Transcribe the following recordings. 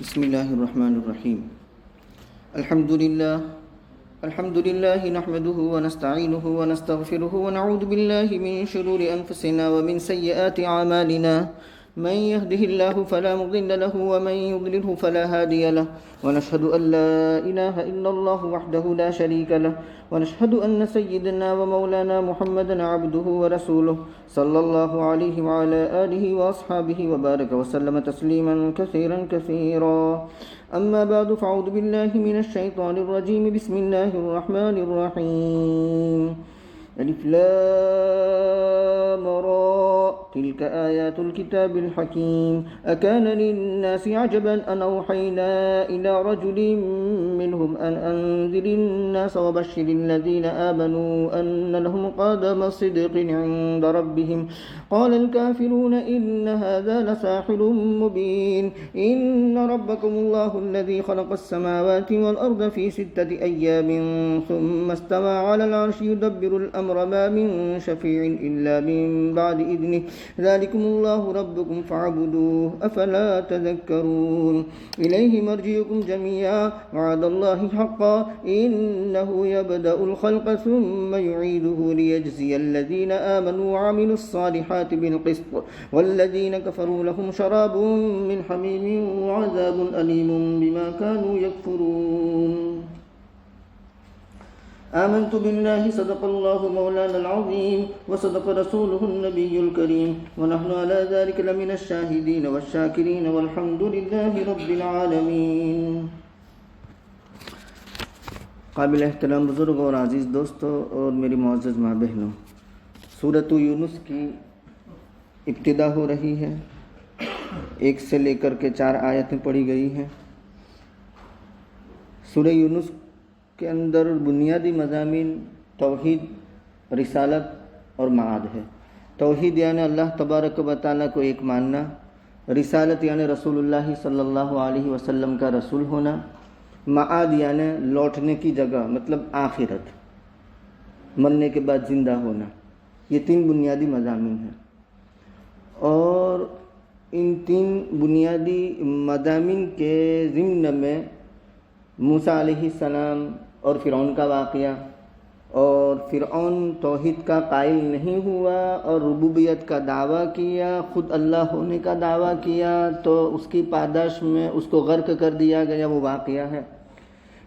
بسم الله الرحمن الرحيم. الحمد لله نحمده ونستعينه ونستغفره ونعوذ بالله من شرور أنفسنا ومن سيئات أعمالنا. من يهده الله فلا مضل له ومن يضلله فلا هادي له، ونشهد أن لا إله إلا الله وحده لا شريك له، ونشهد أن سيدنا ومولانا محمدا عبده ورسوله صلى الله عليه وعلى آله وأصحابه وبارك وسلم تسليما كثيرا كثيرا. أما بعد فأعوذ بالله من الشيطان الرجيم. بسم الله الرحمن الرحيم. ألف لام را تلك آيات الكتاب الحكيم. أكان للناس عجبا أن أوحينا إلى رجل منهم أن أنذر الناس وبشر الذين آمنوا أن لهم قدم صدق عند ربهم. قال الكافرون إن هذا لساحر مبين. إن ربكم الله الذي خلق السماوات والأرض في 6 أيام ثم استوى على العرش يدبر الأمر ما من شفيع إلا من بعد إذنه. ذلكم الله ربكم فاعبدوه أفلا تذكرون. إليه مرجعكم جميعا وعد الله حقا إنه يبدأ الخلق ثم يعيده ليجزي الذين آمنوا وعملوا الصالحات بالقسط والذين كفروا لهم شراب من حميم وعذاب أليم بما كانوا يكفرون. آمنت بالله صدق الله مولانا العظيم وصدق رسوله النبي الكريم ونحن على ذلك لمن الشاهدين والشاكرين والحمد لله رب العالمين. قابل احترام بزرگ اور عزیز دوستو اور میری معزز ماں بہنوں، سورۃ یونس کی ابتدا ہو رہی ہے. 1 سے لے کر کے 4 آیتیں پڑھی گئی ہیں. سورہ یونس کے اندر بنیادی مضامین توحید، رسالت اور معاد ہے. توحید یعنی اللہ تبارک و تعالیٰ کو ایک ماننا، رسالت یعنی رسول اللہ صلی اللہ علیہ وسلم کا رسول ہونا، معاد یعنی لوٹنے کی جگہ مطلب آخرت، مرنے کے بعد زندہ ہونا. یہ 3 بنیادی مضامین ہیں، اور ان 3 بنیادی مضامین کے ضمن میں موسیٰ علیہ السلام اور فرعون کا واقعہ، اور فرعون توحید کا قائل نہیں ہوا اور ربوبیت کا دعویٰ کیا، خود اللہ ہونے کا دعویٰ کیا، تو اس کی پاداش میں اس کو غرق کر دیا گیا، وہ واقعہ ہے.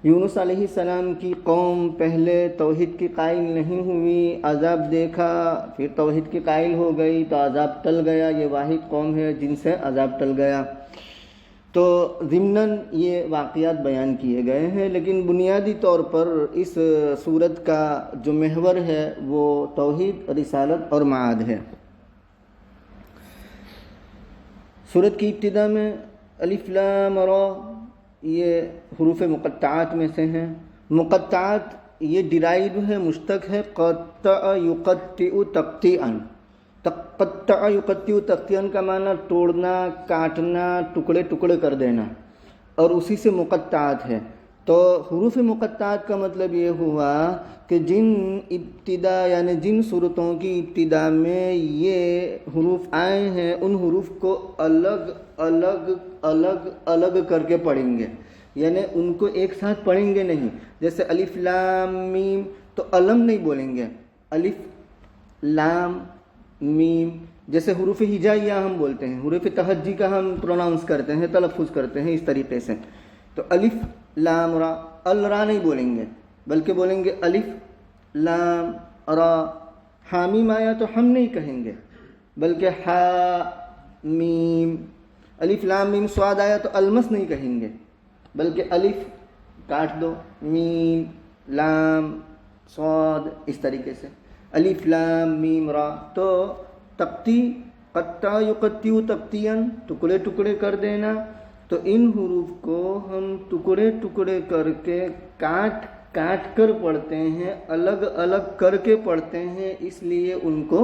یونس علیہ السلام کی قوم پہلے توحید کی قائل نہیں ہوئی، عذاب دیکھا، پھر توحید کی قائل ہو گئی تو عذاب ٹل گیا. یہ واحد قوم ہے جن سے عذاب ٹل گیا. تو ضمناً یہ واقعات بیان کیے گئے ہیں، لیکن بنیادی طور پر اس سورت کا جو محور ہے وہ توحید، رسالت اور معاد ہے. سورت کی ابتدا میں الف لام را، یہ حروف مقطعات میں سے ہیں. مقطعات یہ ڈرائیو ہے، مشتق ہے قطع یقطع تقطیعا. قطع یقطع تقطیعا کا معنی توڑنا، کاٹنا، ٹکڑے ٹکڑے کر دینا، اور اسی سے مقطعات ہے. تو حروف مقطعات کا مطلب یہ ہوا کہ جن ابتدا یعنی جن صورتوں کی ابتدا میں یہ حروف آئے ہیں ان حروف کو الگ الگ الگ الگ کر کے پڑھیں گے، یعنی ان کو ایک ساتھ پڑھیں گے نہیں. جیسے الف لام میم تو علم نہیں بولیں گے، الف لام میم. جیسے حروف ہجائیہ ہم بولتے ہیں، حروف تہجی کا ہم پروناؤنس کرتے ہیں، تلفظ کرتے ہیں اس طریقے سے. تو الف لام را، را نہیں بولیں گے بلکہ بولیں گے الف لام را. حامیم آیا تو ہم نہیں کہیں گے بلکہ ہا میم. الف لام میم صاد آیا تو المس نہیں کہیں گے بلکہ الف کاٹ دو، میم لام صاد، اس طریقے سے الف لام میم را. تو تقطی، قطع یقطع تقطیعا، ٹکڑے ٹکڑے کر دینا. تو ان حروف کو ہم ٹکڑے ٹکڑے کر کے کاٹ کاٹ کر پڑھتے ہیں، الگ الگ کر کے پڑھتے ہیں، اس لیے ان کو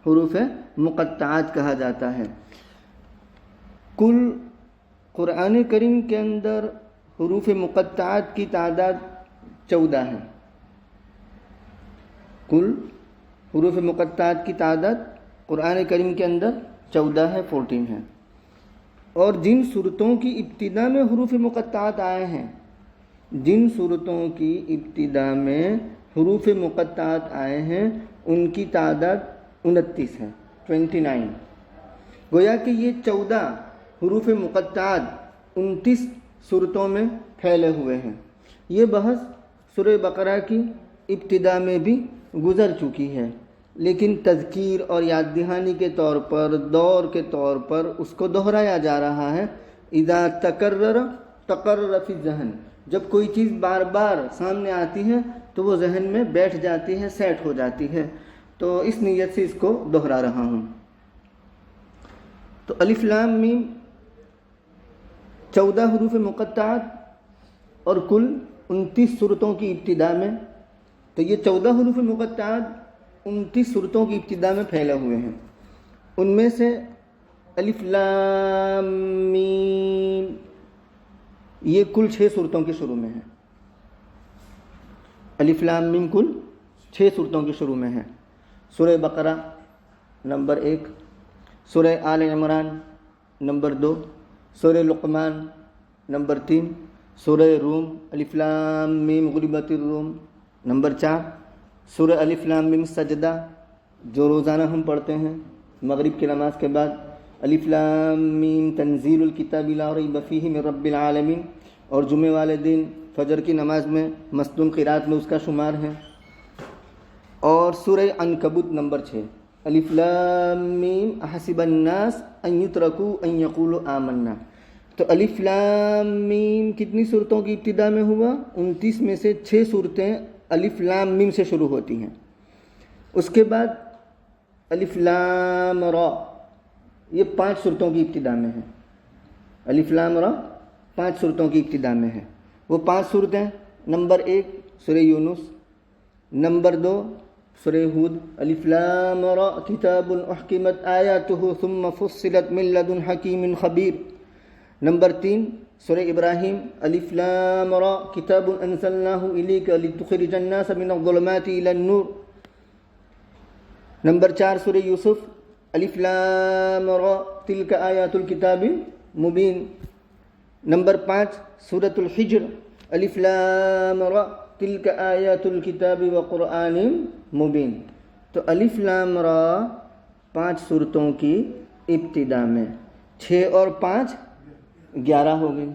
حروف مقطعات کہا جاتا ہے. کل قرآن کریم کے اندر حروف مقطعات کی تعداد 14 ہے. کل حروف مقطعات کی تعداد قرآن کریم کے اندر 14 ہے، 14 ہے. اور جن صورتوں کی ابتدا میں حروف مقطعات آئے ہیں، جن صورتوں کی ابتدا میں حروف مقطعات آئے ہیں ان کی تعداد 29 ہے، 29۔ گویا کہ یہ 14 حروف مقطعات 29 صورتوں میں پھیلے ہوئے ہیں۔ یہ بحث سورہ بقرہ کی ابتدا میں بھی گزر چکی ہے، لیکن تذکیر اور یاد دہانی کے طور پر، دور کے طور پر اس کو دہرایا جا رہا ہے۔ اذا تکرر تقرر فی الذہن، جب کوئی چیز بار بار سامنے آتی ہے تو وہ ذہن میں بیٹھ جاتی ہے، سیٹ ہو جاتی ہے، تو اس نیت سے اس کو دہرا رہا ہوں۔ تو الف لام میم 14 حروف مقطعات اور کل 29 صورتوں کی ابتدا میں، تو یہ 14 حروف مقطعات 29 صورتوں کی ابتدا میں پھیلے ہوئے ہیں۔ ان میں سے الف لام میم یہ کل 6 صورتوں کے شروع میں ہے۔ الف لام میم کل 6 صورتوں کے شروع میں ہے۔ سورہ بقرہ نمبر 1، سورہ آل عمران نمبر 2، سورہ لقمان نمبر 3، سورہ روم الف لام میم غلبت الروم نمبر 4، سورہ الف لام میم سجدہ جو روزانہ ہم پڑھتے ہیں مغرب کی نماز کے بعد، الف لام میم تنزیل الکتاب لا ریب فیہ من رب العالمین، اور جمعے والے دن فجر کی نماز میں مسنون قرات میں اس کا شمار ہے۔ اور سورہ عنکبوت نمبر 6، الف لام میم احسب الناس ان یترکوا ان یقولوا آمنا۔ تو الف لام میم کتنی صورتوں کی ابتدا میں ہوا؟ 29 میں سے 6 صورتیں الف لام میم سے شروع ہوتی ہیں۔ اس کے بعد الف لام را، یہ 5 صورتوں کی ابتدا میں ہے۔ الف لام را 5 صورتوں کی ابتدا میں ہے۔ وہ 5 صورتیں: نمبر 1 سورہ یونس، نمبر 2 سورہ ہود الف لام را کتاب احکمت آیاتہ ثم فصلت من لدن حکیم خبیر، نمبر 3 سورہ ابراہیم الف لام را کتاب انزلناہ الیک لتخرج الناس من الظلمات الی النور، نمبر 4 سورہ یوسف الف لام را تلک آیات الکتاب مبین، نمبر 5 سورۃ الحجر الف لام را تلک آیات الکتاب وقرآن مبین۔ تو الف لام را 5 صورتوں کی ابتدا میں، 6 اور 5 11 ہو گئی۔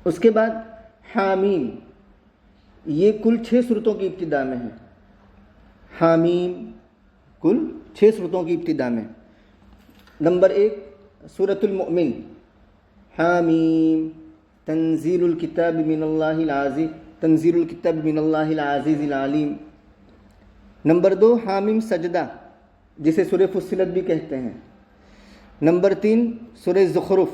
اس کے بعد حامیم، یہ کل 6 صورتوں کی ابتدا میں ہے۔ حامیم کل 6 صورتوں کی ابتدا میں۔ نمبر 1 سورۃ المؤمن، حامیم تنزیل الکتاب من اللہ العزیز، تنزیل الکتاب من اللہ العزیز العلیم۔ نمبر 2 حامیم سجدہ، جسے سورہ فصلت بھی کہتے ہیں۔ نمبر 3 سورہ زخرف،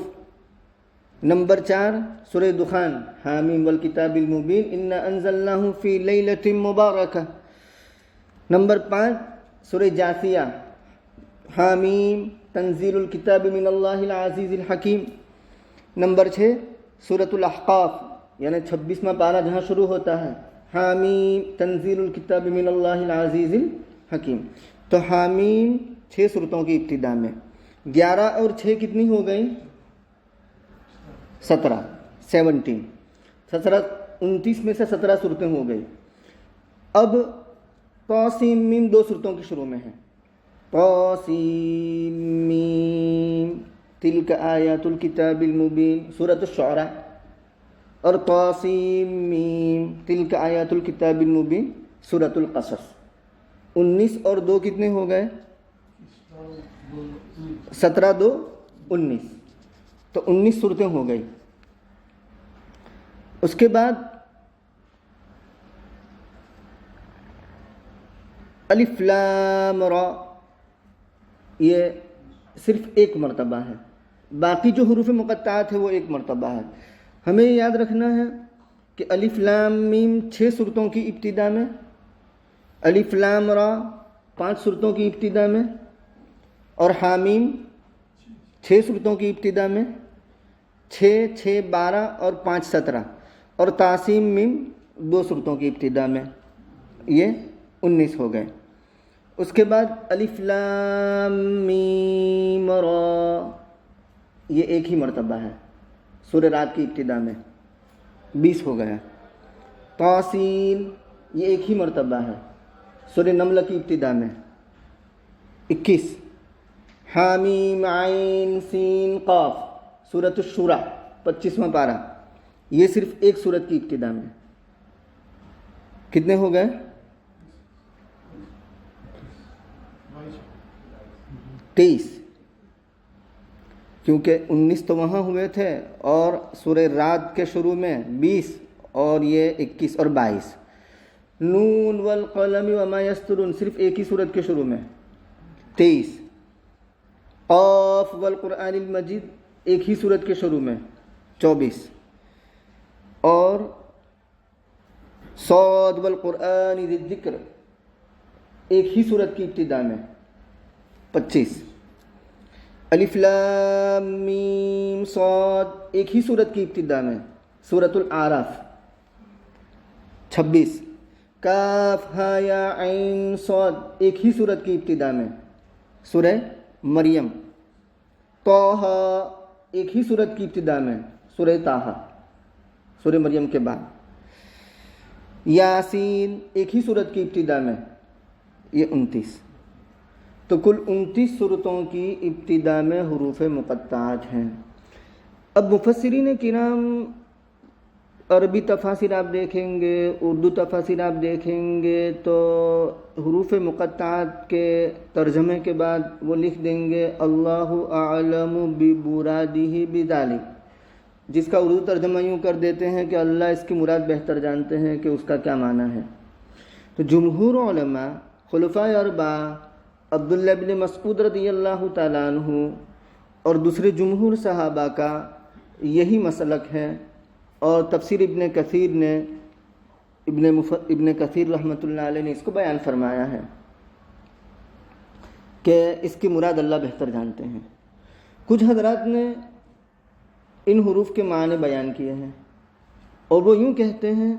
نمبر 4 سورہ دخان، حامیم والکتاب المبین انا انزلناہ فی لیلۃ مبارکہ۔ نمبر 5 سورہ جاثیہ، حامیم تنزیل الکتاب من اللہ العزیز الحکیم۔ نمبر 6 سورۃ الاحقاف، یعنی 26واں پارہ جہاں شروع ہوتا ہے، حامیم تنزیل الکتاب من اللہ العزیز الحکیم۔ تو حامیم 6 صورتوں کی ابتدا میں۔ 11 اور 6 کتنی ہو گئی؟ 17، 29 میں سے 17 صورتیں ہو گئی۔ اب طاسیم میم 2 صورتوں کی شروع میں ہے۔ طاسیم میم تلک آیات الکتاب المبین، سورۃ الشعراء، اور طاسیم میم تلک آیات الکتاب المبین، سورۃ القصص۔ 19 اور 2 کتنے ہو گئے؟ 17 2 19، تو 19 صورتیں ہو گئی۔ اس کے بعد الف لام را، یہ صرف 1 مرتبہ ہے، باقی جو حروف مقطعات ہے وہ 1 مرتبہ ہے۔ ہمیں یاد رکھنا ہے کہ الف لام میم 6 صورتوں کی ابتدا میں، الف لام را 5 صورتوں کی ابتدا میں، اور حامیم 6 صورتوں کی ابتدا میں، 6 6 12 اور 5 17، اور طاسیم میم 2 صورتوں کی ابتدا میں، یہ 19 ہو گئے۔ اس کے بعد الف لام میم را، یہ ایک ہی مرتبہ ہے سورہ رات کی ابتدا میں، 20 ہو گیا۔ طاسین یہ ایک ہی مرتبہ ہے سورہ نمل کی ابتدا میں، 21۔ حامیم عین سین قاف سورۃ الشورى 25واں پارہ، یہ صرف ایک سورت کی ابتدا میں۔ کتنے ہو گئے؟ 23، کیونکہ 19 تو وہاں ہوئے تھے اور سورہ رات کے شروع میں 20 اور یہ 21 اور 22۔ نون والقلم وما یسطرون صرف ایک ہی سورت کے شروع میں، 23۔ قاف والقرآن المجید ایک ہی سورت کے شروع میں، 24۔ اور صاد والقرآن ذی الذکر ایک ہی سورت کی ابتدا میں، 25۔ الف لام میم صاد ایک ہی سورت کی ابتدا میں، سورۃ الاعراف، 26۔ کاف ہا یا عین صاد ایک ہی سورت کی ابتدا میں، سورہ مریم۔ طٰہٰ ایک ہی سورت کی ابتدا میں، سورہ طٰہٰ، سورہ مریم کے بعد۔ یاسین ایک ہی سورت کی ابتدا میں، یہ 29۔ تو کل 29 سورتوں کی ابتدا میں حروف مقطعات ہیں۔ اب مفسرین کرام عربی تفاسیر آپ دیکھیں گے، اردو تفاسیر آپ دیکھیں گے تو حروف مقطعات کے ترجمے کے بعد وہ لکھ دیں گے اللہ اعلم بمرادہ بذلک، جس کا اردو ترجمہ یوں کر دیتے ہیں کہ اللہ اس کی مراد بہتر جانتے ہیں کہ اس کا کیا معنی ہے۔ تو جمہور علماء، خلفائے اربعہ، عبداللہ بن مسعود رضی اللہ تعالیٰ عنہ اور دوسرے جمہور صحابہ کا یہی مسلک ہے، اور تفسیر ابن کثیر نے ابن کثیر رحمۃ اللہ علیہ نے اس کو بیان فرمایا ہے کہ اس کی مراد اللہ بہتر جانتے ہیں۔ کچھ حضرات نے ان حروف کے معنی بیان کیے ہیں اور وہ یوں کہتے ہیں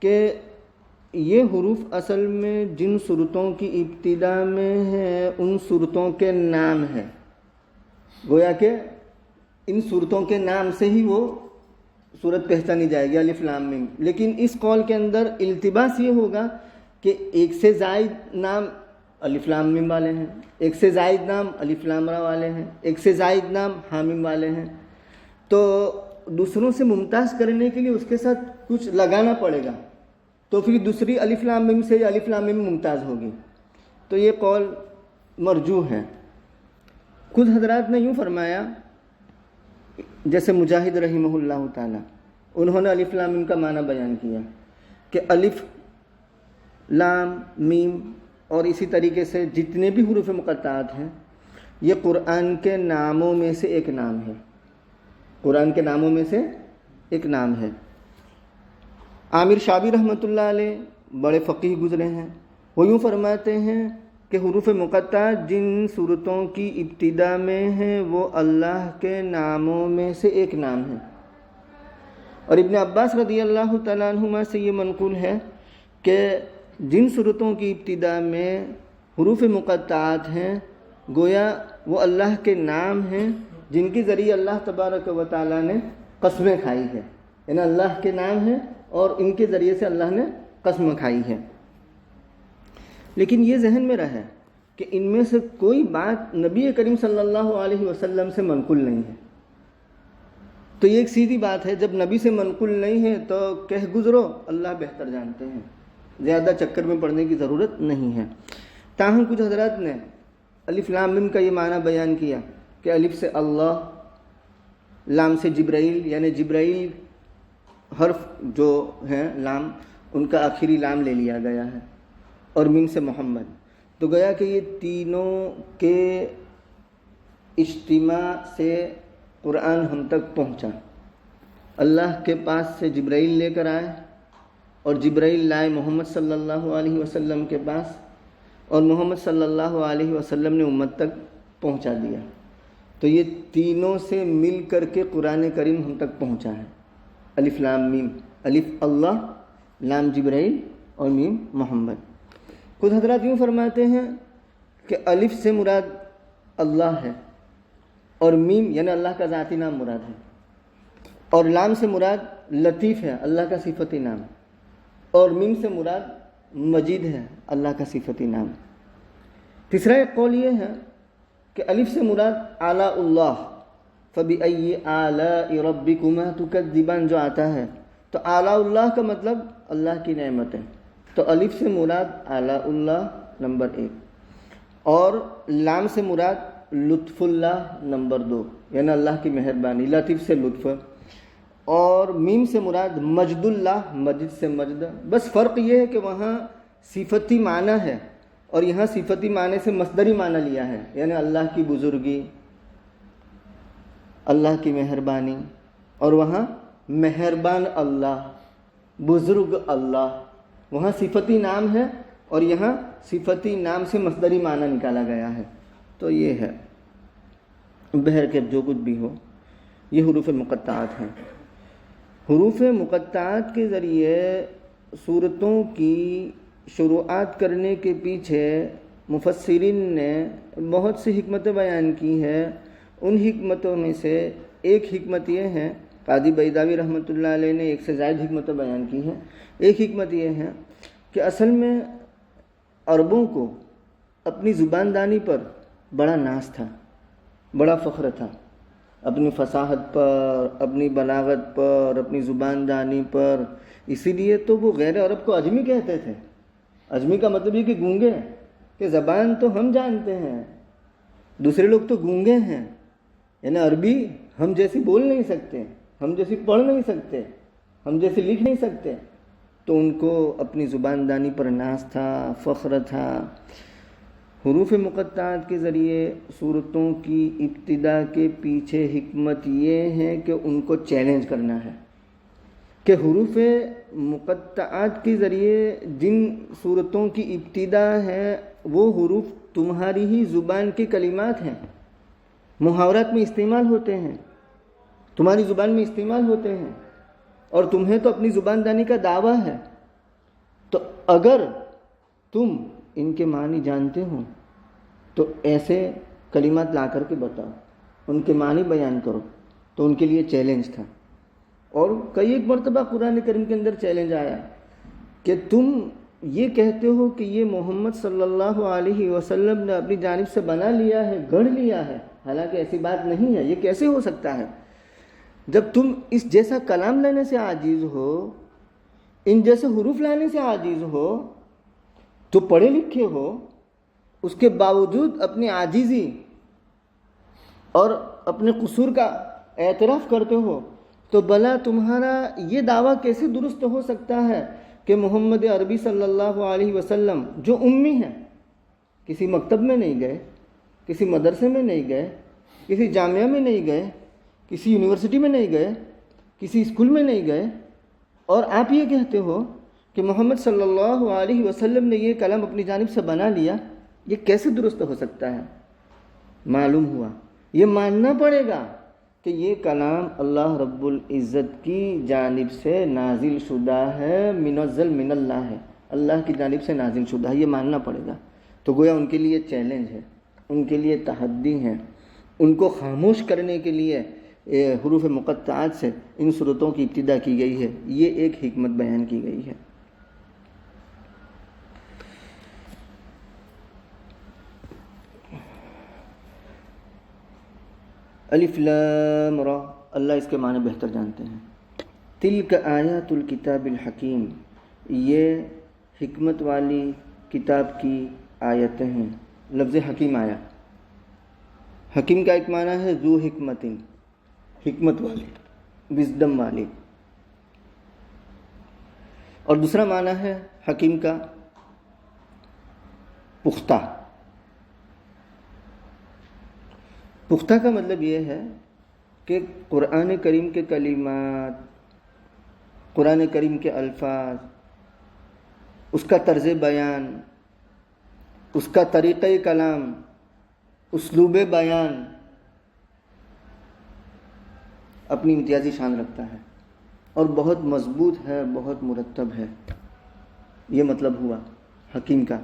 کہ یہ حروف اصل میں جن صورتوں کی ابتدا میں ہیں ان صورتوں کے نام ہیں، گویا کہ ان صورتوں کے نام سے ہی وہ صورت پہچانی جائے گی، الف لام میم۔ لیکن اس قول کے اندر التباس یہ ہوگا کہ ایک سے زائد نام الف لام میم والے ہیں، ایک سے زائد نام الف لام را والے ہیں، ایک سے زائد نام حامیم والے ہیں، تو دوسروں سے ممتاز کرنے کے لیے اس کے ساتھ کچھ لگانا پڑے گا، تو پھر دوسری الف لام میم سے الف لام میم ممتاز ہوگی۔ تو یہ قول مرجوح ہے۔ کچھ حضرات نے یوں فرمایا، جیسے مجاہد رحمہ اللہ تعالی، انہوں نے الف لام میم کا معنی بیان کیا کہ الف لام میم اور اسی طریقے سے جتنے بھی حروف مقطعات ہیں یہ قرآن کے ناموں میں سے ایک نام ہے، قرآن کے ناموں میں سے ایک نام ہے۔ عامر شابی رحمۃ اللہ علیہ بڑے فقیہ گزرے ہیں، وہ یوں فرماتے ہیں کہ حروف مقطعات جن صورتوں کی ابتدا میں ہیں وہ اللہ کے ناموں میں سے ایک نام ہے۔ اور ابن عباس رضی اللہ تعالیٰ عنہما سے یہ منقول ہے کہ جن صورتوں کی ابتدا میں حروف مقطعات ہیں گویا وہ اللہ کے نام ہیں جن کے ذریعے اللہ تبارک و تعالیٰ نے قسمیں کھائی ہے، یعنی اللہ کے نام ہیں اور ان کے ذریعے سے اللہ نے قسم کھائی ہے۔ لیکن یہ ذہن میں رہے کہ ان میں سے کوئی بات نبی کریم صلی اللہ علیہ وسلم سے منقول نہیں ہے۔ تو یہ ایک سیدھی بات ہے، جب نبی سے منقول نہیں ہے تو کہہ گزرو اللہ بہتر جانتے ہیں، زیادہ چکر میں پڑنے کی ضرورت نہیں ہے۔ تاہم کچھ حضرات نے الف لام میم کا یہ معنی بیان کیا کہ الف سے اللہ، لام سے جبرائیل، یعنی جبرائیل حرف جو ہیں لام ان کا آخری لام لے لیا گیا ہے، اور میم سے محمد، تو گویا کہ یہ تینوں کے اجتماع سے قرآن ہم تک پہنچا۔ اللہ کے پاس سے جبرائیل لے کر آئے اور جبرائیل لائے محمد صلی اللہ علیہ وسلم کے پاس، اور محمد صلی اللہ علیہ وسلم نے امت تک پہنچا دیا۔ تو یہ تینوں سے مل کر کے قرآن کریم ہم تک پہنچا ہے، الف لام میم، الف اللہ، لام جبرائیل اور میم محمد۔ کچھ حضرات یوں فرماتے ہیں کہ الف سے مراد اللہ ہے، اور میم یعنی اللہ کا ذاتی نام مراد ہے، اور لام سے مراد لطیف ہے، اللہ کا صفتی نام، اور میم سے مراد مجید ہے، اللہ کا صفتی نام۔ تیسرا ایک قول یہ ہے کہ الف سے مراد آلاء اللہ، فبأي آلاء ربكما تكذبان جو آتا ہے، تو آلاء اللہ کا مطلب اللہ کی نعمتیں، تو الف سے مراد آلاء اللہ نمبر 1، اور لام سے مراد لطف اللہ نمبر 2، یعنی اللہ کی مہربانی، لطف سے لطف، اور میم سے مراد مجد اللہ، مجد سے مجد۔ بس فرق یہ ہے کہ وہاں صفتی معنی ہے اور یہاں صفتی معنی سے مصدری معنی لیا ہے، یعنی اللہ کی بزرگی، اللہ کی مہربانی، اور وہاں مہربان اللہ، بزرگ اللہ، وہاں صفتی نام ہے اور یہاں صفتی نام سے مصدری معنی نکالا گیا ہے۔ تو یہ ہے بہرکیف جو کچھ بھی ہو، یہ حروف مقطعات ہیں۔ حروف مقطعات کے ذریعے صورتوں کی شروعات کرنے کے پیچھے مفسرین نے بہت سی حکمتیں بیان کی ہیں۔ ان حکمتوں میں سے ایک حکمت یہ ہے، قاضی بیضاوی رحمۃ اللہ علیہ نے ایک سے زائد حکمتیں بیان کی ہیں۔ ایک حکمت یہ ہے کہ اصل میں عربوں کو اپنی زبان دانی پر بڑا ناز تھا، بڑا فخر تھا، اپنی فصاحت پر، اپنی بلاغت پر، اپنی زبان دانی پر۔ اسی لیے تو وہ غیر عرب کو اجمی کہتے تھے۔ اجمی کا مطلب یہ کہ گونگے، کہ زبان تو ہم جانتے ہیں، دوسرے لوگ تو گونگے ہیں، یعنی عربی ہم جیسی بول نہیں سکتے، ہم جیسی پڑھ نہیں سکتے، ہم جیسی لکھ نہیں سکتے، تو ان کو اپنی زبان دانی پر ناز تھا، فخر تھا۔ حروف مقطعات کے ذریعے صورتوں کی ابتدا کے پیچھے حکمت یہ ہے کہ ان کو چیلنج کرنا ہے، کہ حروف مقطعات کے ذریعے جن صورتوں کی ابتدا ہے وہ حروف تمہاری ہی زبان کے کلمات ہیں، محاورات میں استعمال ہوتے ہیں، تمہاری زبان میں استعمال ہوتے ہیں، اور تمہیں تو اپنی زبان دانی کا دعویٰ ہے۔ تو اگر تم ان کے معنی جانتے ہو تو ایسے کلمات لا کر کے بتاؤ، ان کے معنی بیان کرو۔ تو ان کے لیے چیلنج تھا، اور کئی ایک مرتبہ قرآن کریم کے اندر چیلنج آیا کہ تم یہ کہتے ہو کہ یہ محمد صلی اللہ علیہ وسلم نے اپنی جانب سے بنا لیا ہے، گڑھ لیا ہے، حالانکہ ایسی بات نہیں ہے، یہ کیسے ہو سکتا ہے؟ جب تم اس جیسا کلام لانے سے عاجز ہو، ان جیسے حروف لانے سے عاجز ہو، تو پڑھے لکھے ہو، اس کے باوجود اپنی عاجزی اور اپنے قصور کا اعتراف کرتے ہو، تو بھلا تمہارا یہ دعویٰ کیسے درست ہو سکتا ہے کہ محمد عربی صلی اللہ علیہ وسلم جو امی ہیں، کسی مکتب میں نہیں گئے، کسی مدرسے میں نہیں گئے، کسی جامعہ میں نہیں گئے، کسی یونیورسٹی میں نہیں گئے، کسی اسکول میں نہیں گئے، اور آپ یہ کہتے ہو کہ محمد صلی اللہ علیہ وسلم نے یہ کلام اپنی جانب سے بنا لیا، یہ کیسے درست ہو سکتا ہے؟ معلوم ہوا یہ ماننا پڑے گا کہ یہ کلام اللہ رب العزت کی جانب سے نازل شدہ ہے، منزل من اللہ ہے، اللہ کی جانب سے نازل شدہ ہے، یہ ماننا پڑے گا۔ تو گویا ان کے لیے چیلنج ہے، ان کے لیے تحدی ہے، ان کو خاموش کرنے کے لیے حروف مقطعات سے ان صورتوں کی ابتدا کی گئی ہے۔ یہ ایک حکمت بیان کی گئی ہے۔ الف لام را، اللہ اس کے معنی بہتر جانتے ہیں۔ تلک آیات الکتاب الحکیم، یہ حکمت والی کتاب کی آیتیں ہیں۔ لفظ حکیم آیا، حکیم کا ایک معنی ہے ذو حکمت، حکمت والی، وزڈم والی، اور دوسرا معنی ہے حکیم کا پختہ۔ پختہ کا مطلب یہ ہے کہ قرآن کریم کے کلمات، قرآن کریم کے الفاظ، اس کا طرز بیان، اس کا طریقہ کلام، اسلوب بیان اپنی امتیازی شان رکھتا ہے اور بہت مضبوط ہے، بہت مرتب ہے۔ یہ مطلب ہوا حکیم کا،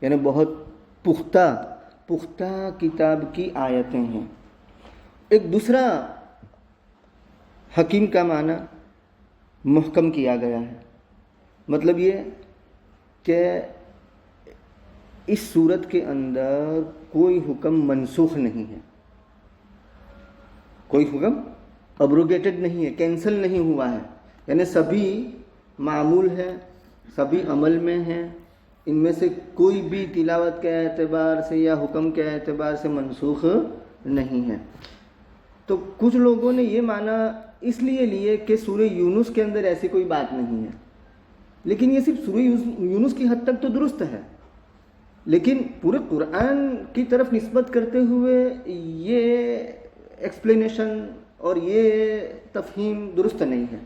یعنی بہت پختہ کتاب کی آیتیں ہیں۔ ایک دوسرا حکیم کا معنی محکم کیا گیا ہے، مطلب یہ کہ اس صورت کے اندر کوئی حکم منسوخ نہیں ہے، کوئی حکم ابروگیٹڈ نہیں ہے، کینسل نہیں ہوا ہے، یعنی سبھی معمول ہیں، سبھی عمل میں ہیں، ان میں سے کوئی بھی تلاوت کے اعتبار سے یا حکم کے اعتبار سے منسوخ نہیں ہے۔ تو کچھ لوگوں نے یہ معنی اس لیے لیے کہ سورہ یونس کے اندر ایسی کوئی بات نہیں ہے، لیکن یہ صرف سورہ یونس کی حد تک تو درست ہے، لیکن پورے قرآن کی طرف نسبت کرتے ہوئے یہ ایکسپلینیشن اور یہ تفہیم درست نہیں ہے،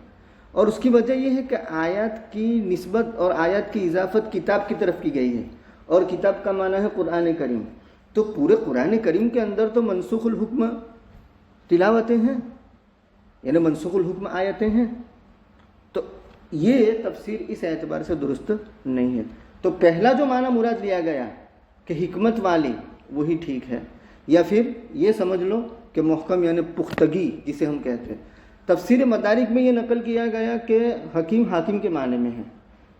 اور اس کی وجہ یہ ہے کہ آیات کی نسبت اور آیات کی اضافت کتاب کی طرف کی گئی ہے، اور کتاب کا معنی ہے قرآن کریم، تو پورے قرآن کریم کے اندر تو منسوخ الحکم تلاوتیں ہیں، یعنی منسوخ الحکم آیتیں ہیں، تو یہ تفسیر اس اعتبار سے درست نہیں ہے۔ تو پہلا جو معنی مراد لیا گیا کہ حکمت والی، وہی ٹھیک ہے، یا پھر یہ سمجھ لو کہ محکم یعنی پختگی جسے ہم کہتے ہیں۔ تفسیر مدارک میں یہ نقل کیا گیا کہ حکیم حاکم کے معنی میں ہے،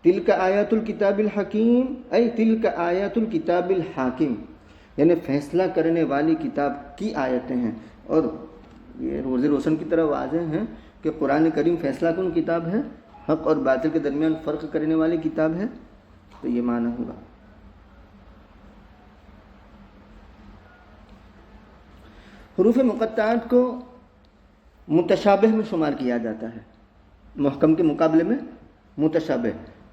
تلک آیات الکتاب الحکیم ای تلک آیات الکتاب الحاکم، یعنی فیصلہ کرنے والی کتاب کی آیتیں ہیں، اور یہ روز روشن کی طرح واضح ہیں کہ قرآن کریم فیصلہ کن کتاب ہے، حق اور باطل کے درمیان فرق کرنے والی کتاب ہے، تو یہ معنی ہوگا۔ حروف مقطعات کو متشابہ میں شمار کیا جاتا ہے، محکم کے مقابلے میں متشابہ،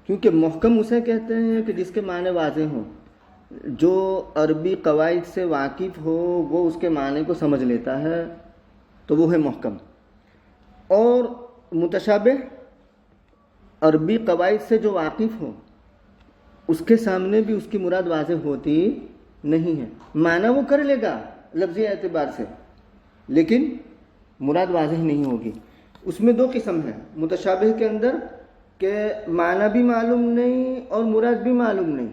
کیونکہ محکم اسے کہتے ہیں کہ جس کے معنی واضح ہوں، جو عربی قواعد سے واقف ہو وہ اس کے معنی کو سمجھ لیتا ہے، تو وہ ہے محکم۔ اور متشابہ عربی قواعد سے جو واقف ہو اس کے سامنے بھی اس کی مراد واضح ہوتی نہیں ہے، معنی وہ کر لے گا لفظی اعتبار سے، لیکن مراد واضح نہیں ہوگی۔ اس میں دو قسم ہیں متشابہ کے اندر، کہ معنی بھی معلوم نہیں اور مراد بھی معلوم نہیں،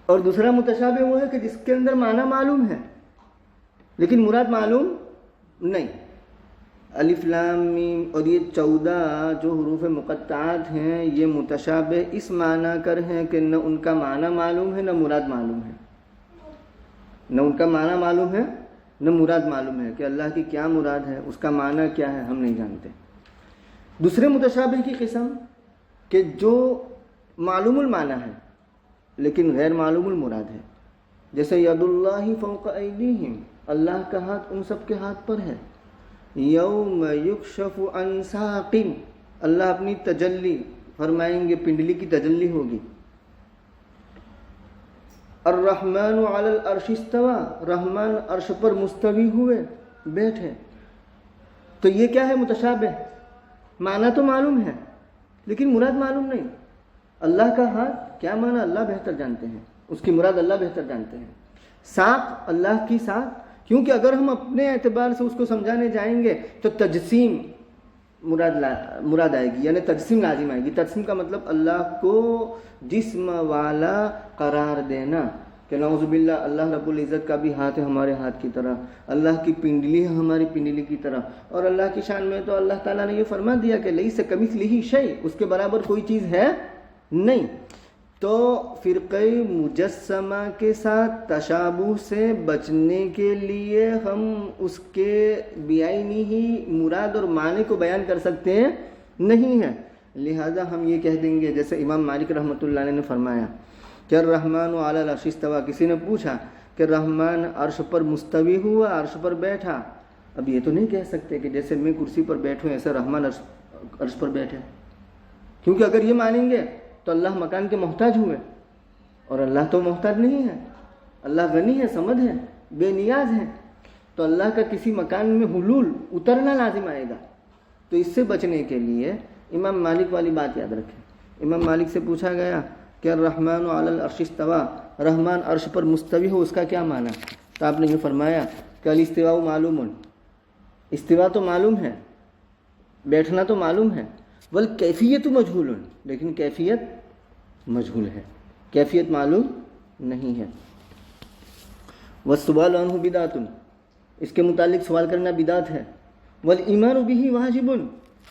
اور دوسرا متشابہ وہ ہے کہ جس کے اندر معنی معلوم ہے لیکن مراد معلوم نہیں۔ الف لام میم اور یہ 14 جو حروف مقطعات ہیں، یہ متشابہ اس معنی کر ہیں کہ نہ ان کا معنی معلوم ہے نہ مراد معلوم ہے، نہ ان کا معنی معلوم ہے نہ مراد معلوم ہے، کہ اللہ کی کیا مراد ہے، اس کا معنی کیا ہے، ہم نہیں جانتے۔ دوسرے متشابہ کی قسم کہ جو معلوم المعنی ہے لیکن غیر معلوم المراد ہے، جیسے ید اللہ فوق ایدیہم، اللہ کا ہاتھ ان سب کے ہاتھ پر ہے، یوم یکشف عن ساق، اللہ اپنی تجلی فرمائیں گے، پنڈلی کی تجلی ہوگی۔ الرحمن علی العرش استوى، رحمان عرش پر مستوی ہوئے بیٹھے، تو یہ کیا ہے متشابہ، معنی تو معلوم ہے لیکن مراد معلوم نہیں۔ اللہ کا ہاتھ کیا معنی اللہ بہتر جانتے ہیں، اس کی مراد اللہ بہتر جانتے ہیں۔ ساق، اللہ کی ساق، کیونکہ اگر ہم اپنے اعتبار سے اس کو سمجھانے جائیں گے تو تجسیم مراد آئے گی، یعنی تجسیم لازم آئے گی۔ تجسیم کا مطلب اللہ کو جسم والا قرار دینا، کہ نعوذ باللہ اللہ رب العزت کا بھی ہاتھ ہے ہمارے ہاتھ کی طرح، اللہ کی پنڈلی ہے ہماری پنڈلی کی طرح، اور اللہ کی شان میں تو اللہ تعالیٰ نے یہ فرما دیا کہ لیس کمثلہ شیء، اس کے برابر کوئی چیز ہے نہیں۔ تو فرقہ مجسمہ کے ساتھ تشابہ سے بچنے کے لیے ہم اس کے بیانی ہی مراد اور معنی کو بیان کر سکتے ہیں نہیں ہے، لہذا ہم یہ کہہ دیں گے جیسے امام مالک رحمۃ اللہ علیہ نے فرمایا کہ الرحمن علی العرش استوى، کسی نے پوچھا کہ رحمان عرش پر مستوی ہوا، عرش پر بیٹھا، اب یہ تو نہیں کہہ سکتے کہ جیسے میں کرسی پر بیٹھوں ایسے رحمان عرش پر بیٹھے، کیونکہ اگر یہ مانیں گے تو اللہ مکان کے محتاج ہوئے، اور اللہ تو محتاج نہیں ہے، اللہ غنی ہے، سمد ہے، بے نیاز ہے، تو اللہ کا کسی مکان میں حلول اترنا لازم آئے گا۔ تو اس سے بچنے کے لیے امام مالک والی بات یاد رکھیں۔ امام مالک سے پوچھا گیا کہ الرحمن علی العرش استوى، رحمان عرش پر مستوی ہو، اس کا کیا معنی؟ تو آپ نے یہ فرمایا کہ الاستواء معلوم، استوا تو معلوم ہے، بیٹھنا تو معلوم ہے، والکیفیت مجہول، لیکن کیفیت مجہول ہے، کیفیت معلوم نہیں ہے۔ والسؤال عنہ بدعۃ، اس کے متعلق سوال کرنا بدعت ہے. والایمان به واجب،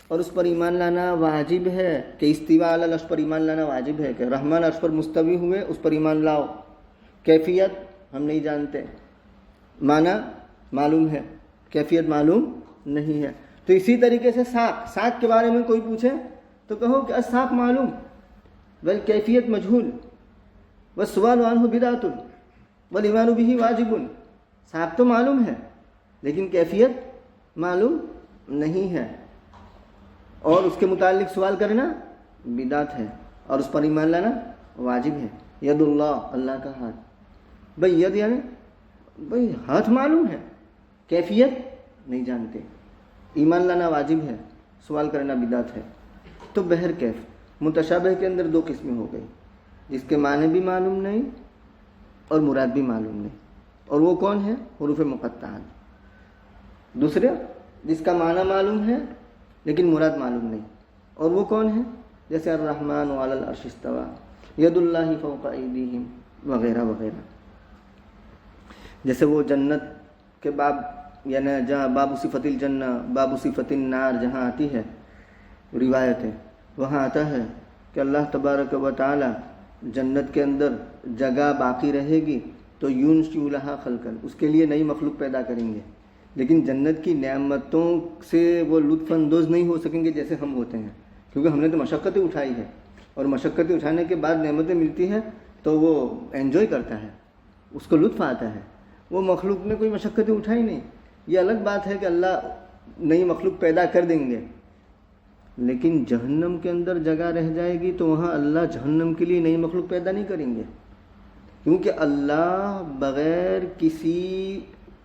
اور اس پر ایمان لانا واجب ہے کہ استوا علی العرش پر ایمان لانا واجب ہے کہ رحمان عرش پر مستوی ہوئے، اس پر ایمان لاؤ. کیفیت ہم نہیں جانتے، معنی معلوم ہے، کیفیت معلوم نہیں ہے. تو اسی طریقے سے ساکھ کے بارے میں کوئی پوچھے تو کہو کہ الساق معلوم والکیفیت مجہول والسؤال عنہ بدعۃ والایمان به واجب. ساکھ تو معلوم ہے لیکن کیفیت معلوم نہیں ہے، اور اس کے متعلق سوال کرنا بدعت ہے، اور اس پر ایمان لانا واجب ہے. ید اللہ، اللہ کا ہاتھ. بھئی ید یعنی بھئی ہاتھ معلوم ہے، کیفیت نہیں جانتے، ایمان لانا واجب ہے، سوال کرنا بدعت ہے. تو بہرکیف متشابہ کے اندر دو قسمیں ہو گئی، جس کے معنی بھی معلوم نہیں اور مراد بھی معلوم نہیں. اور وہ کون ہے؟ حروف مقطعات. دوسرے جس کا معنی معلوم ہے لیکن مراد معلوم نہیں، اور وہ کون ہے؟ جیسے الرحمن علی العرش استوى، ید اللہ فوق ایدیہم وغیرہ وغیرہ. جیسے وہ جنت کے باب، یعنی جہاں باب صفت الجنہ باب صفت النار جہاں آتی ہے روایت ہے، وہاں آتا ہے کہ اللہ تبارک و تعالی جنت کے اندر جگہ باقی رہے گی تو ینشئ لہا خلقا، اس کے لیے نئی مخلوق پیدا کریں گے. لیکن جنت کی نعمتوں سے وہ لطف اندوز نہیں ہو سکیں گے جیسے ہم ہوتے ہیں، کیونکہ ہم نے تو مشقتیں اٹھائی ہے، اور مشقتیں اٹھانے کے بعد نعمتیں ملتی ہیں تو وہ انجوائے کرتا ہے، اس کو لطف آتا ہے. وہ مخلوق نے کوئی مشقتیں اٹھائی نہیں. یہ الگ بات ہے کہ اللہ نئی مخلوق پیدا کر دیں گے، لیکن جہنم کے اندر جگہ رہ جائے گی تو وہاں اللہ جہنم کے لیے نئی مخلوق پیدا نہیں کریں گے، کیونکہ اللہ بغیر کسی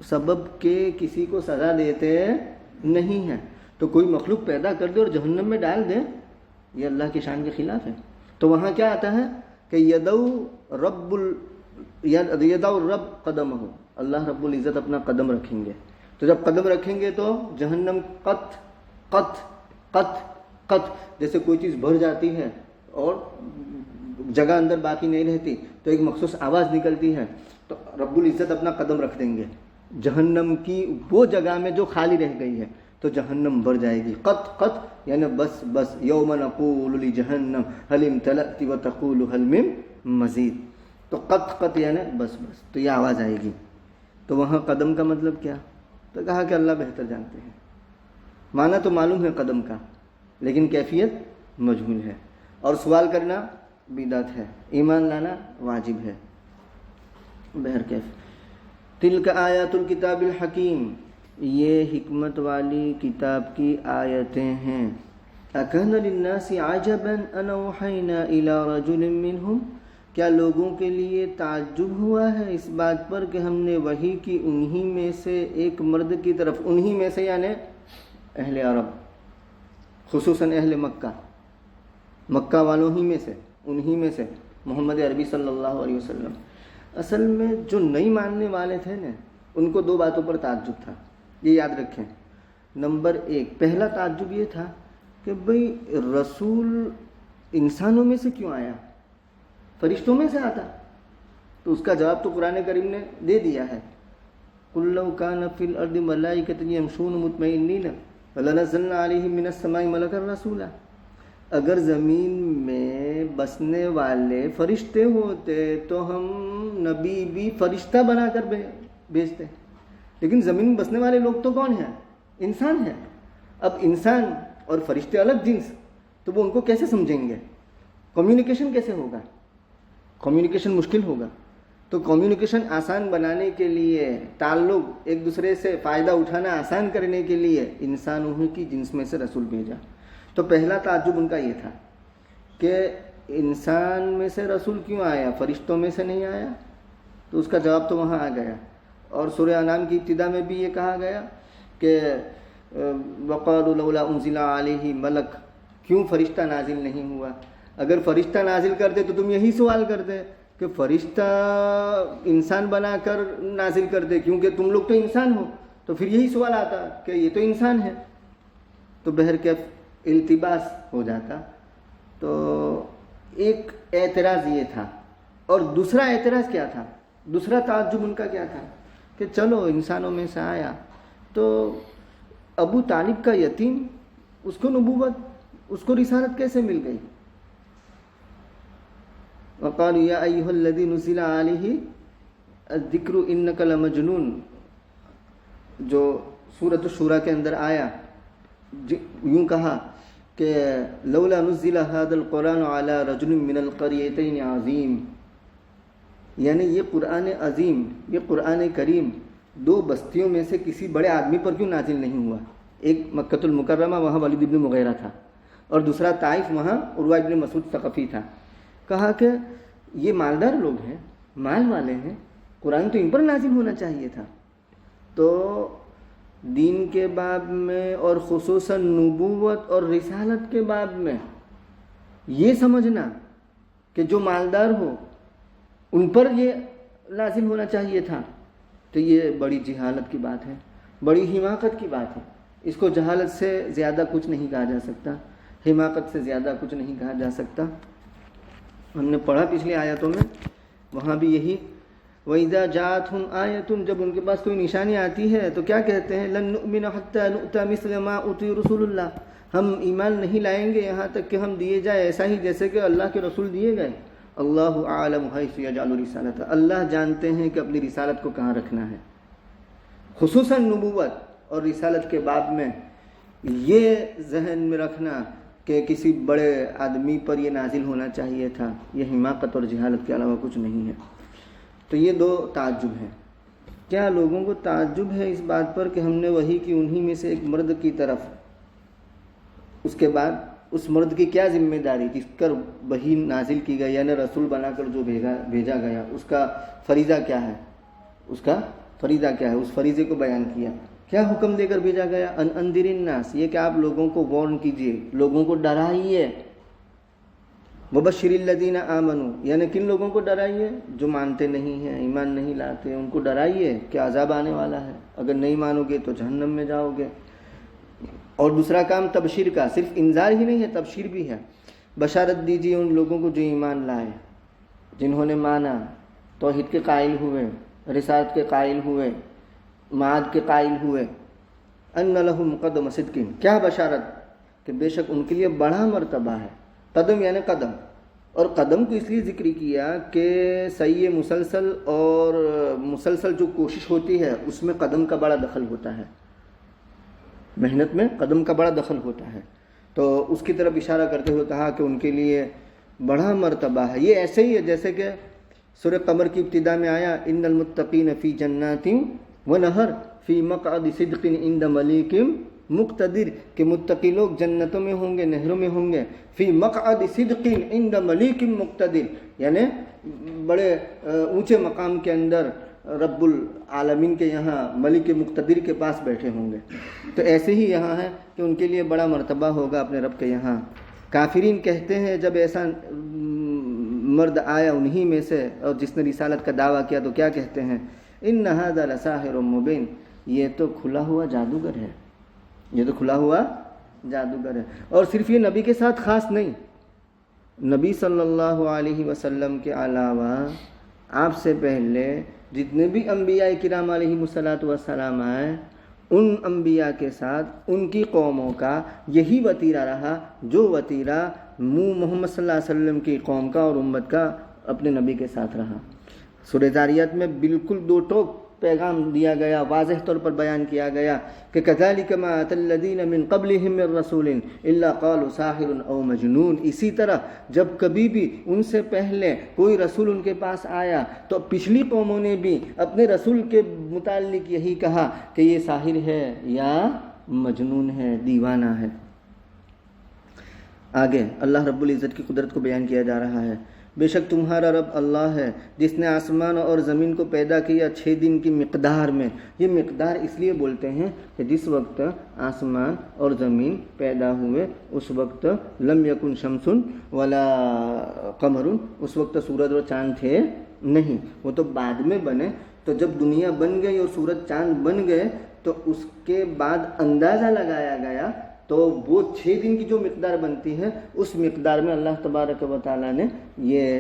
سبب کے کسی کو سزا دیتے نہیں ہیں. تو کوئی مخلوق پیدا کر دے اور جہنم میں ڈال دے، یہ اللہ کی شان کے خلاف ہے. تو وہاں کیا آتا ہے کہ یدعو رب قدمہ، اللہ رب العزت اپنا قدم رکھیں گے. تو جب قدم رکھیں گے تو جہنم قط قط قط قط، جیسے کوئی چیز بھر جاتی ہے اور جگہ اندر باقی نہیں رہتی تو ایک مخصوص آواز نکلتی ہے، تو رب العزت اپنا قدم رکھ دیں گے جہنم کی وہ جگہ میں جو خالی رہ گئی ہے، تو جہنم بھر جائے گی. قط قط یعنی بس بس. یوم نقول لجہنم هل امتلأت وتقول هل من مزید. تو قط قط یعنی بس بس، تو یہ آواز آئے گی. تو وہاں قدم کا مطلب کیا؟ تو کہا کہ اللہ بہتر جانتے ہیں. معنی تو معلوم ہے قدم کا، لیکن کیفیت مجہول ہے، اور سوال کرنا بدعت ہے، ایمان لانا واجب ہے. بہرکیف تلک آیات الکتاب الحکیم، یہ حکمت والی کتاب کی آیتیں ہیں. اکان للناس عجبا ان اوحینا الی رجل منہم، کیا لوگوں کے لیے تعجب ہوا ہے اس بات پر کہ ہم نے وحی کی انہی میں سے ایک مرد کی طرف. انہی میں سے یعنی اہل عرب، خصوصاً اہل مکہ، مکہ والوں ہی میں سے، انہی میں سے محمد عربی صلی اللہ علیہ وسلم. اصل میں جو نہیں ماننے والے تھے نا، ان کو دو باتوں پر تعجب تھا، یہ یاد رکھیں. نمبر ایک، پہلا تعجب یہ تھا کہ بھئی رسول انسانوں میں سے کیوں آیا، فرشتوں میں سے آتا؟ تو اس کا جواب تو قرآن کریم نے دے دیا ہے. قُلْ لَوْ كَانَ فِي الْأَرْضِ مَلَائِكَةٌ يَمْشُونَ مُطْمَئِنِّينَ وَلَنَزَّلْنَا عَلَيْهِم مِّنَ السَّمَاءِ مَلَكًا رَّسُولًا. اگر زمین میں بسنے والے فرشتے ہوتے تو ہم نبی بھی فرشتہ بنا کر بھیجتے. لیکن زمین میں بسنے والے لوگ تو کون ہیں؟ انسان ہیں. اب انسان اور فرشتے الگ جنس، تو وہ ان کو کیسے سمجھیں گے؟ کمیونیکیشن کیسے ہوگا؟ کمیونیکیشن مشکل ہوگا. تو کمیونیکیشن آسان بنانے کے لیے، تعلق ایک دوسرے سے فائدہ اٹھانا آسان کرنے کے لیے انسانوں کی جنس میں سے رسول بھیجا. تو پہلا تعجب ان کا یہ تھا کہ انسان میں سے رسول کیوں آیا، فرشتوں میں سے نہیں آیا؟ تو اس کا جواب تو وہاں آ گیا. اور سورہ انعام کی ابتدا میں بھی یہ کہا گیا کہ وَقَالُوا لَوْلَا أُنزِلَ عَلَيْهِ مَلَكٌ، کیوں فرشتہ نازل نہیں ہوا؟ اگر فرشتہ نازل کرتے تو تم یہی سوال کرتے کہ فرشتہ انسان بنا کر نازل کرتے، کیونکہ تم لوگ تو انسان ہو. تو پھر یہی سوال آتا کہ یہ تو انسان ہے. تو بہرکیف التباس ہو جاتا. تو ایک اعتراض یہ تھا. اور دوسرا اعتراض کیا تھا؟ دوسرا تعجب ان کا کیا تھا کہ چلو انسانوں میں سے آیا. تو ابو طالب کا یتیم، اس کو نبوت، اس کو رسالت کیسے مل گئی؟ وقالوا یا ایھا الذی نزل علیہ الذکر انک لمجنون، جو سورۃ الشورى کے اندر آیا، یوں کہا کہ لولا نزل هذا القرآن على رجل من القریتین عظیم، یعنی یہ قرآن عظیم، یہ قرآن کریم دو بستیوں میں سے کسی بڑے آدمی پر کیوں نازل نہیں ہوا؟ ایک مکۃ المکرمہ، وہاں ولید بن مغیرہ تھا، اور دوسرا طائف، وہاں عروہ بن مسعود ثقفی تھا. کہا کہ یہ مالدار لوگ ہیں، مال والے ہیں، قرآن تو ان پر نازل ہونا چاہیے تھا. تو دین کے باب میں اور خصوصاً نبوت اور رسالت کے باب میں یہ سمجھنا کہ جو مالدار ہو ان پر یہ نازل ہونا چاہیے تھا، تو یہ بڑی جہالت کی بات ہے، بڑی حماقت کی بات ہے. اس کو جہالت سے زیادہ کچھ نہیں کہا جا سکتا، حماقت سے زیادہ کچھ نہیں کہا جا سکتا. ہم نے پڑھا پچھلی آیتوں میں، وہاں بھی یہی، وَإِذَا جَاءَتْهُمْ آیَةٌ، جب ان کے پاس کوئی نشانی آتی ہے تو کیا کہتے ہیں؟ لَن نُؤْمِنَ حَتَّى نُؤْتَى مِثْلَ مَا أُوتِيَ رُسُولُ اللَّهِ، ہم ایمان نہیں لائیں گے یہاں تک کہ ہم دیے جائے ایسا ہی جیسے کہ اللہ کے رسول دیے گئے. اللہ اعلم حیث یجعل رسالتہ، اللہ جانتے ہیں کہ اپنی رسالت کو کہاں رکھنا ہے. خصوصاً نبوت اور رسالت کے باب میں یہ ذہن میں رکھنا کہ کسی بڑے آدمی پر یہ نازل ہونا چاہیے تھا، یہ حماقت اور جہالت کے علاوہ کچھ نہیں ہے. تو یہ دو تعجب ہیں. کیا لوگوں کو تعجب ہے اس بات پر کہ ہم نے وحی کی انہی میں سے ایک مرد کی طرف، اس کے بعد اس مرد کی کیا ذمہ داری جس پر وحی نازل کی گئی، یعنی رسول بنا کر جو بھیجا گیا، اس کا فریضہ کیا ہے؟ اس کا فریضہ کیا ہے؟ اس فریضے کو بیان کیا. کیا حکم دے کر بھیجا گیا؟ ان انذر الناس، یہ کہ آپ لوگوں کو وارن کیجئے، لوگوں کو ڈرائیے. وبشر الذین آمنوا، یعنی کن لوگوں کو ڈرائیے؟ جو مانتے نہیں ہیں، ایمان نہیں لاتے، ان کو ڈرائیے کہ عذاب آنے والا ہے، اگر نہیں مانو گے تو جہنم میں جاؤ گے. اور دوسرا کام تبشیر کا، صرف انذار ہی نہیں ہے، تبشیر بھی ہے. بشارت دیجیے ان لوگوں کو جو ایمان لائے، جنہوں نے مانا، توحید کے قائل ہوئے، رسالت کے قائل ہوئے، معاد کے قائل ہوئے. ان لہم قدم صدق، کیا بشارت؟ کہ بے شک ان کے لیے بڑا مرتبہ ہے. قدم یعنی قدم، اور قدم کو اس لیے ذکر کیا کہ صحیح مسلسل اور مسلسل جو کوشش ہوتی ہے اس میں قدم کا بڑا دخل ہوتا ہے، محنت میں قدم کا بڑا دخل ہوتا ہے. تو اس کی طرف اشارہ کرتے ہوئے کہا کہ ان کے لیے بڑا مرتبہ ہے. یہ ایسے ہی ہے جیسے کہ سورہ قمر کی ابتدا میں آیا، ان المتقین فی جنات ونہر فی مقعد صدق عند ملیک مقتدر، کہ متقی لوگ جنتوں میں ہوں گے، نہروں میں ہوں گے. فی مقعد صدق عند ملیک مقتدر، یعنی بڑے اونچے مقام کے اندر رب العالمین کے یہاں ملک مقتدر کے پاس بیٹھے ہوں گے. تو ایسے ہی یہاں ہے کہ ان کے لیے بڑا مرتبہ ہوگا اپنے رب کے یہاں. کافرین کہتے ہیں جب ایسا مرد آیا انہی میں سے اور جس نے رسالت کا دعویٰ کیا تو کیا کہتے ہیں؟ ان ھذا لساحر مبین، یہ تو کھلا ہوا جادوگر ہے، یہ تو کھلا ہوا جادوگر ہے. اور صرف یہ نبی کے ساتھ خاص نہیں، نبی صلی اللہ علیہ وسلم کے علاوہ آپ سے پہلے جتنے بھی انبیاء کرام علیہ الصلاۃ والسلام آئے، ان انبیاء کے ساتھ ان کی قوموں کا یہی وتیرہ رہا جو وتیرہ محمد صلی اللہ علیہ وسلم کی قوم کا اور امت کا اپنے نبی کے ساتھ رہا. سورہ ذاریات میں بالکل دو ٹوک پیغام دیا گیا، واضح طور پر بیان کیا گیا کہ کذالک ما اتى الذین من قبلهم من رسول الا قالوا ساحر او مجنون. اسی طرح جب کبھی بھی ان سے پہلے کوئی رسول ان کے پاس آیا تو پچھلی قوموں نے بھی اپنے رسول کے متعلق یہی کہا کہ یہ ساحر ہے یا مجنون ہے، دیوانہ ہے. آگے اللہ رب العزت کی قدرت کو بیان کیا جا رہا ہے. بے شک تمہارا رب اللہ ہے جس نے آسمان اور زمین کو پیدا کیا 6 دن کی مقدار میں. یہ مقدار اس لیے بولتے ہیں کہ جس وقت آسمان اور زمین پیدا ہوئے اس وقت لم یکن شمس ولا قمر، اس وقت سورج اور چاند تھے نہیں، وہ تو بعد میں بنے. تو جب دنیا بن گئی اور سورج چاند بن گئے تو اس کے بعد اندازہ لگایا گیا، تو وہ 6 دن کی جو مقدار بنتی ہے اس مقدار میں اللہ تبارک و تعالیٰ نے یہ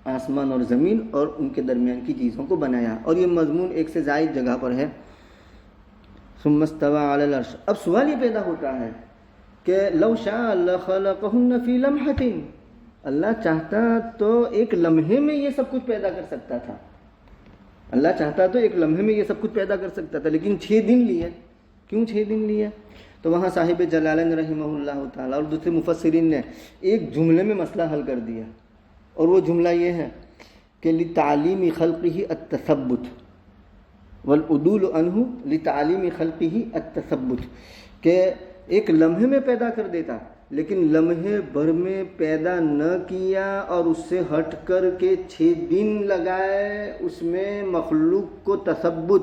آسمان اور زمین اور ان کے درمیان کی چیزوں کو بنایا. اور یہ مضمون ایک سے زائد جگہ پر ہے. ثم استوى على العرش. اب سوال یہ پیدا ہوتا ہے کہ لو شاء لخلقهن في لمحة، اللہ چاہتا تو ایک لمحے میں یہ سب کچھ پیدا کر سکتا تھا. اللہ چاہتا تو ایک لمحے میں یہ سب کچھ پیدا کر سکتا تھا، لیکن 6 دن لیے. کیوں 6 دن لیے؟ تو وہاں صاحب جلالین رحمہ اللہ تعالیٰ اور دوسرے مفسرین نے ایک جملے میں مسئلہ حل کر دیا، اور وہ جملہ یہ ہے کہ لتعلیم خلقہ التثبت والعدول عنہ لتعلیم خلقہ التثبت، کہ ایک لمحے میں پیدا کر دیتا لیکن لمحے بھر میں پیدا نہ کیا اور اس سے ہٹ کر کے 6 دن لگائے. اس میں مخلوق کو تثبت،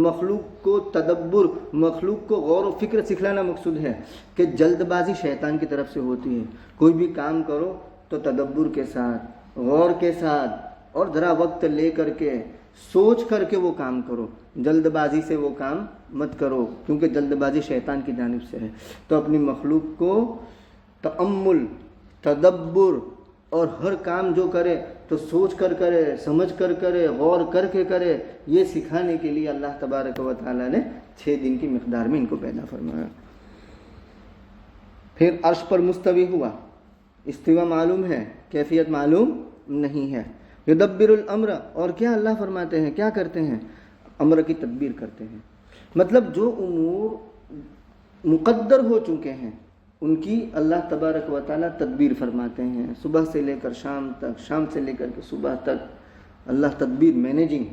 مخلوق کو تدبر، مخلوق کو غور و فکر سکھلانا مقصود ہے کہ جلد بازی شیطان کی طرف سے ہوتی ہے. کوئی بھی کام کرو تو تدبر کے ساتھ، غور کے ساتھ اور ذرا وقت لے کر کے سوچ کر کے وہ کام کرو. جلد بازی سے وہ کام مت کرو، کیونکہ جلد بازی شیطان کی جانب سے ہے. تو اپنی مخلوق کو تأمل، تدبر اور ہر کام جو کرے تو سوچ کر کرے، سمجھ کر کرے، غور کر کے کرے، یہ سکھانے کے لیے اللہ تبارک و تعالیٰ نے 6 دن کی مقدار میں ان کو پیدا فرمایا. پھر عرش پر مستوی ہوا. استوا معلوم ہے، کیفیت معلوم نہیں ہے. یدبر الامر، اور کیا اللہ فرماتے ہیں، کیا کرتے ہیں؟ امر کی تدبیر کرتے ہیں. مطلب جو امور مقدر ہو چکے ہیں ان کی اللہ تبارک و تعالیٰ تدبیر فرماتے ہیں. صبح سے لے کر شام تک، شام سے لے کر کے صبح تک اللہ تدبیر، مینیجنگ.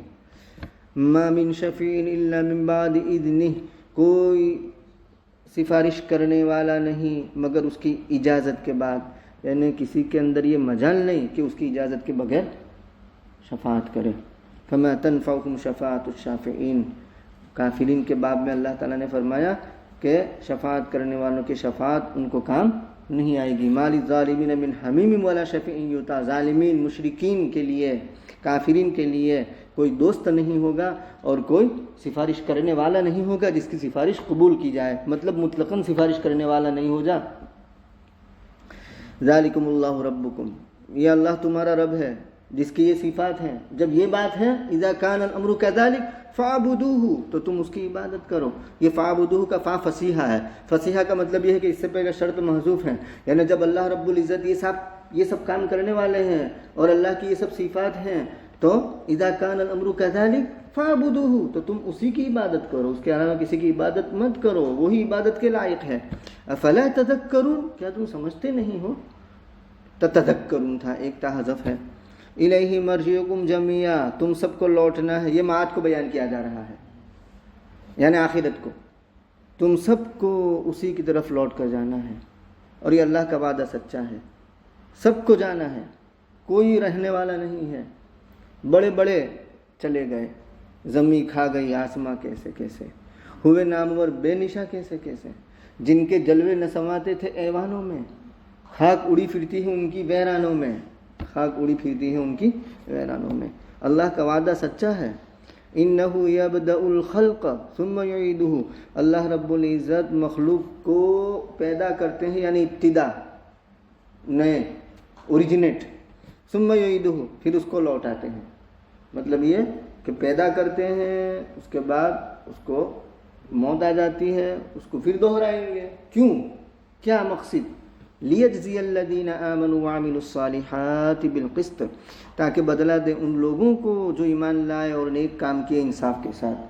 ما من شفیع الا من بعد اذنہ، کوئی سفارش کرنے والا نہیں مگر اس کی اجازت کے بعد. یعنی کسی کے اندر یہ مجال نہیں کہ اس کی اجازت کے بغیر شفاعت کرے. فما تنفعهم شفاعت الشافعین. کافرین کے باب میں اللہ تعالیٰ نے فرمایا کہ شفاعت کرنے والوں کی شفاعت ان کو کام نہیں آئے گی. ما للظالمین من حمیم ولا شفیع یطاع. ظالمین، مشرکین کے لیے، کافرین کے لیے کوئی دوست نہیں ہوگا اور کوئی سفارش کرنے والا نہیں ہوگا جس کی سفارش قبول کی جائے. مطلب مطلقاً سفارش کرنے والا نہیں ہو جا. ذالکم اللہ ربکم، یہ اللہ تمہارا رب ہے جس کی یہ صفات ہیں. جب یہ بات ہے اذا کان الامر کذالک فاعبدوہ، تو تم اس کی عبادت کرو. یہ فاعبدوہ کا فا فصیحہ ہے. فصیحہ کا مطلب یہ ہے کہ اس سے پہلے شرط محذوف ہے. یعنی جب اللہ رب العزت یہ سب کام کرنے والے ہیں اور اللہ کی یہ سب صفات ہیں تو اذا کان الامر کذالک فاعبدوہ، تو تم اسی کی عبادت کرو، اس کے علاوہ کسی کی عبادت مت کرو، وہی عبادت کے لائق ہے. افلا تذکرون، کیا تم سمجھتے نہیں ہو؟ تتذکرون تھا، ایک تا حذف ہے. الیہ مرجعکم جمیعا، تم سب کو لوٹنا ہے. یہ معاد کو بیان کیا جا رہا ہے، یعنی آخرت کو. تم سب کو اسی کی طرف لوٹ کر جانا ہے، اور یہ اللہ کا وعدہ سچا ہے. سب کو جانا ہے، کوئی رہنے والا نہیں ہے. بڑے بڑے چلے گئے، زمین کھا گئی آسماں کیسے کیسے، ہوئے نامور بے نشا کیسے کیسے. جن کے جلوے نہ سماتے تھے ایوانوں میں، خاک اڑی پھرتی ہے ان کی ویرانوں میں، خاک اڑی پھرتی ہے ان کی ویرانوں میں. اللہ کا وعدہ سچا ہے. انہ یبدأ الخلق ثم یعیدہ، اللہ رب العزت مخلوق کو پیدا کرتے ہیں، یعنی ابتدا، نئے، اوریجنیٹ. ثم یعیدہ، پھر اس کو لوٹاتے ہیں. مطلب یہ کہ پیدا کرتے ہیں، اس کے بعد اس کو موت آ جاتی ہے، اس کو پھر دوہرائیں گے. کیوں؟ کیا مقصد؟ لیجزی الذین آمنوا وعملوا الصالحات بالقسط، تاکہ بدلہ دے ان لوگوں کو جو ایمان لائے اور نیک کام کیے انصاف کے ساتھ.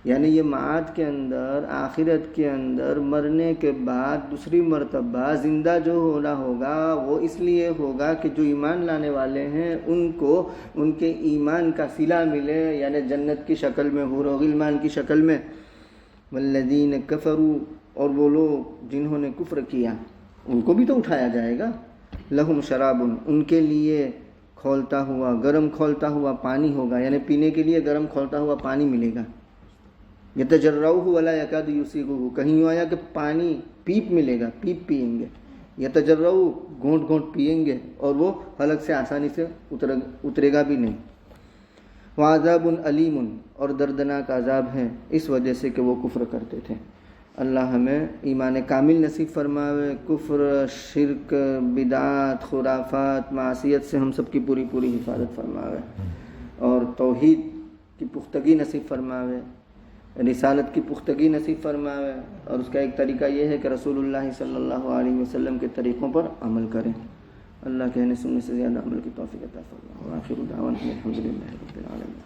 یعنی یہ معاد کے اندر، آخرت کے اندر مرنے کے بعد دوسری مرتبہ زندہ جو ہونا ہوگا وہ اس لیے ہوگا کہ جو ایمان لانے والے ہیں ان کو ان کے ایمان کا صلہ ملے، یعنی جنت کی شکل میں، حور و غلمان کی شکل میں. والذین کفروا، اور وہ لوگ جنہوں نے کفر کیا ان کو بھی تو اٹھایا جائے گا. لہم شراب، ان کے لیے کھولتا ہوا، گرم کھولتا ہوا پانی ہوگا، یعنی پینے کے لیے گرم کھولتا ہوا پانی ملے گا. یتجرعہ ولا یکاد یسیغہ، کہیں یوں آیا کہ پانی پیپ ملے گا، پیپ پیئیں گے. یتجرعہ، گھونٹ گھونٹ پیئیں گے اور وہ حلق سے آسانی سے اترے گا بھی نہیں. وعذاب علیم، اور دردناک عذاب ہے اس وجہ سے کہ وہ کفر کرتے تھے. اللہ ہمیں ایمان کامل نصیب فرماوے، کفر، شرک، بدعات، خرافات، معصیت سے ہم سب کی پوری پوری حفاظت فرماوے، اور توحید کی پختگی نصیب فرماوے، رسالت کی پختگی نصیب فرماوے، اور اس کا ایک طریقہ یہ ہے کہ رسول اللہ صلی اللہ علیہ وسلم کے طریقوں پر عمل کریں۔ اللہ کہنے سننے سے زیادہ عمل کی توفیق عطا فرمائے۔ وآخر دعوانا الحمد للہ رب العالمین۔